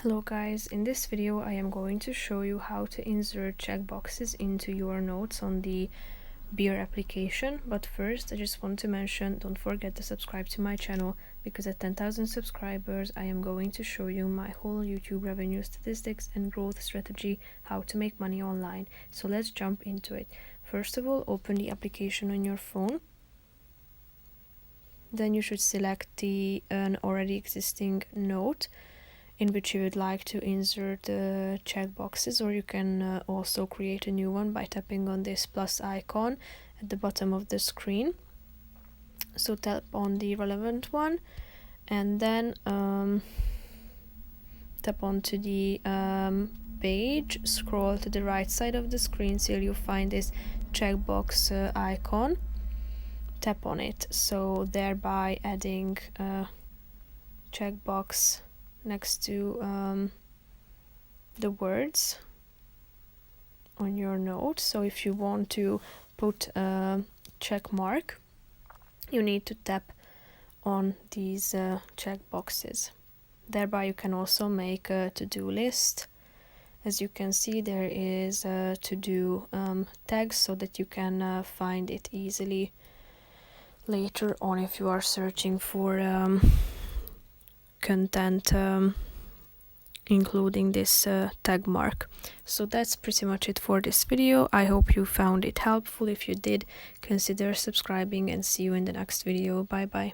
Hello guys, in this video I am going to show you how to insert checkboxes into your notes on the beer application. But first I just want to mention, don't forget to subscribe to my channel, because at 10,000 subscribers I am going to show you my whole YouTube revenue statistics and growth strategy, how to make money online. So let's jump into it. First of all, open the application on your phone. Then you should select an already existing note in which you would like to insert the checkboxes, or you can also create a new one by tapping on this plus icon at the bottom of the screen. So tap on the relevant one and then tap onto the page, scroll to the right side of the screen till you find this checkbox icon. Tap on it, so thereby adding a checkbox next to the words on your note. So if you want to put a check mark, you need to tap on these check boxes. Thereby you can also make a to-do list. As you can see, there is a to-do tag so that you can find it easily later on if you are searching for content including this tag mark. So that's pretty much it for this video. I hope you found it helpful. If you did, consider subscribing and see you in the next video. Bye bye.